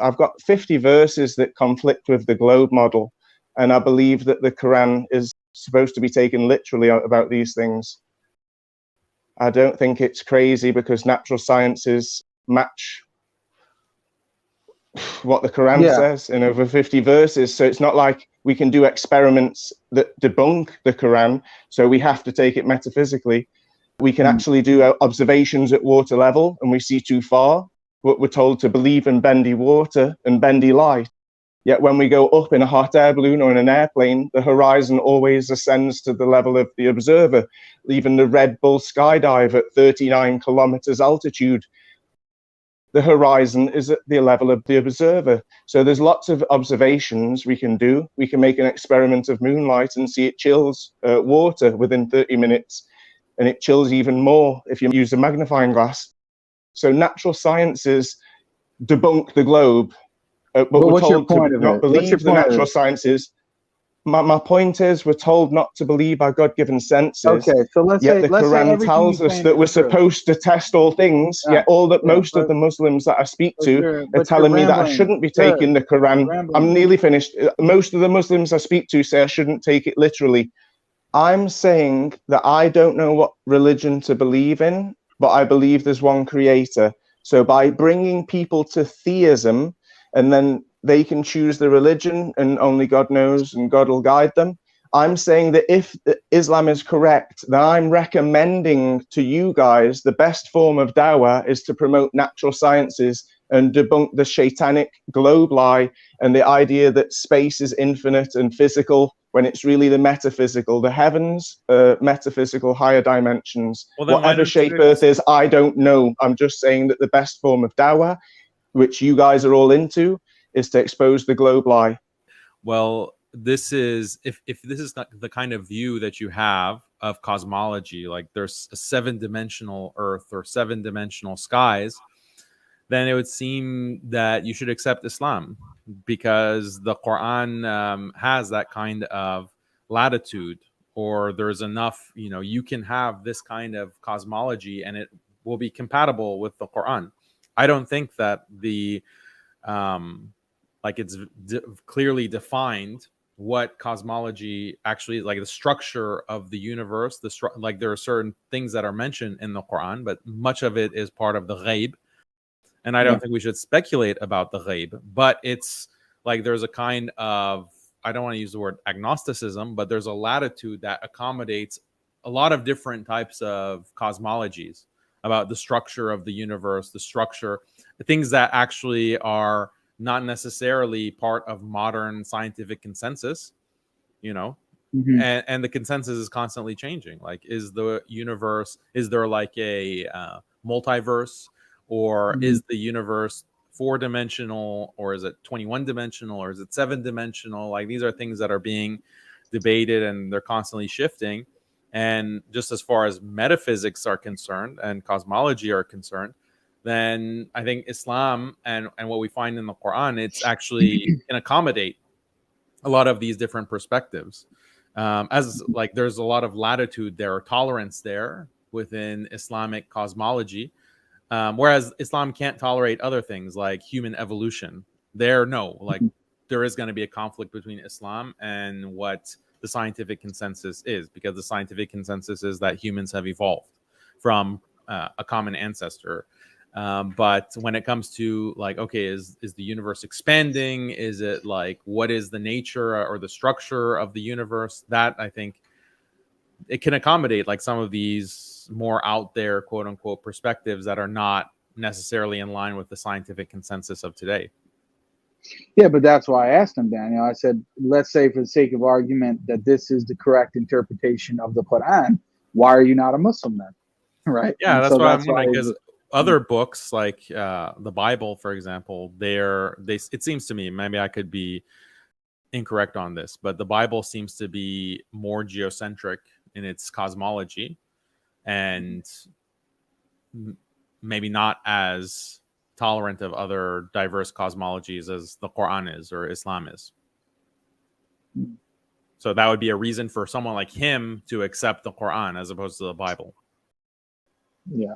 I've got 50 verses that conflict with the globe model, and I believe that the Quran is supposed to be taken literally about these things. I don't think it's crazy because natural sciences match what the Quran says in over 50 verses. So it's not like we can do experiments that debunk the Quran, so we have to take it metaphysically. We can actually do observations at water level, and we see too far. We're told to believe in bendy water and bendy light. Yet when we go up in a hot air balloon or in an airplane, the horizon always ascends to the level of the observer. Even the Red Bull skydive at 39 kilometers altitude, the horizon is at the level of the observer. So there's lots of observations we can do. We can make an experiment of moonlight and see it chills water within 30 minutes. And it chills even more if you use a magnifying glass. So natural sciences debunk the globe, but we're told to not believe the natural sciences. My point is, we're told not to believe our God-given senses. Okay, so let's yet say the Quran tells us that we're supposed to test all things. Yet most of the Muslims that I speak to are telling me that I shouldn't be taking the Quran. I'm nearly finished. Most of the Muslims I speak to say I shouldn't take it literally. I'm saying that I don't know what religion to believe in, but I believe there's one creator. So by bringing people to theism, and then they can choose the religion and only God knows and God will guide them. I'm saying that if Islam is correct, then I'm recommending to you guys the best form of dawah is to promote natural sciences and debunk the shaitanic globe lie and the idea that space is infinite and physical when it's really the metaphysical, the heavens, metaphysical, higher dimensions. Well, whatever shape Earth is, I don't know. I'm just saying that the best form of dawah, which you guys are all into, is to expose the globe lie. Well, this is, if this is not the kind of view that you have of cosmology, like there's a 7-dimensional Earth or 7-dimensional skies, then it would seem that you should accept Islam, because the Quran has that kind of latitude, or there's enough, you can have this kind of cosmology and it will be compatible with the Quran. I don't think that the it's clearly defined what cosmology actually, like the structure of the universe, there are certain things that are mentioned in the Quran, but much of it is part of the ghaib. And I don't think we should speculate about the ghaib, but it's like there's a kind of, I don't want to use the word agnosticism, but there's a latitude that accommodates a lot of different types of cosmologies about the structure of the universe, the things that actually are not necessarily part of modern scientific consensus, Mm-hmm. and the consensus is constantly changing. Like, is the universe, is there like a multiverse, or is the universe 4-dimensional, or is it 21-dimensional, or is it 7-dimensional? Like, these are things that are being debated and they're constantly shifting. And just as far as metaphysics are concerned and cosmology are concerned, then I think Islam and what we find in the Quran, it's actually can accommodate a lot of these different perspectives. As like there's a lot of latitude there, or tolerance there within Islamic cosmology, whereas Islam can't tolerate other things like human evolution. There is going to be a conflict between Islam and what the scientific consensus is, because the scientific consensus is that humans have evolved from a common ancestor. But when it comes to like, okay, is the universe expanding? Is it like, what is the nature or the structure of the universe? That I think it can accommodate like some of these more out there, quote unquote, perspectives that are not necessarily in line with the scientific consensus of today. Yeah, but that's why I asked him, Daniel. I said, let's say for the sake of argument that this is the correct interpretation of the Quran, why are you not a Muslim then? Right? Yeah, and that's so why that's I'm wondering, because other books like the Bible, for example, it seems to me, maybe I could be incorrect on this, but the Bible seems to be more geocentric in its cosmology and maybe not as tolerant of other diverse cosmologies as the Quran is or Islam is. So that would be a reason for someone like him to accept the Quran as opposed to the Bible. Yeah.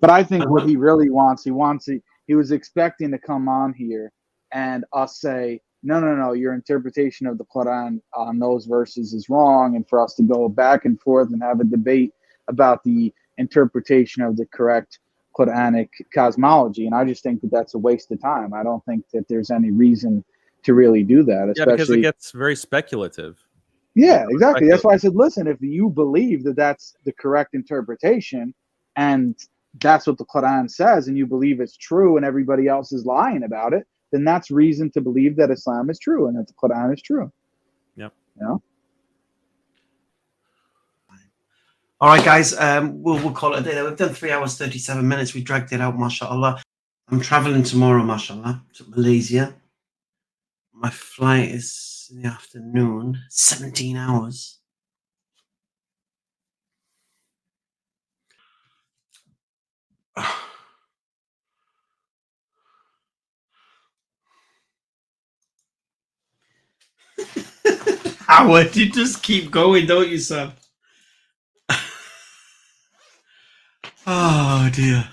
But I think what he really wants, he wants He was expecting to come on here and us say, no, your interpretation of the Quran on those verses is wrong, and for us to go back and forth and have a debate about the interpretation of the correct Quranic cosmology. And I just think that that's a waste of time. I don't think that there's any reason to really do that. Especially, because it gets very speculative. Yeah, exactly. That's why I said, listen, if you believe that that's the correct interpretation and that's what the Quran says, and you believe it's true and everybody else is lying about it, then that's reason to believe that Islam is true and that the Quran is true. Yep. You know? All right, guys, we'll call it a day. We've done 3 hours, 37 minutes. We dragged it out, mashallah. I'm traveling tomorrow, mashallah, to Malaysia. My flight is in the afternoon, 17 hours. Howard, you just keep going, don't you, son? Oh, dear.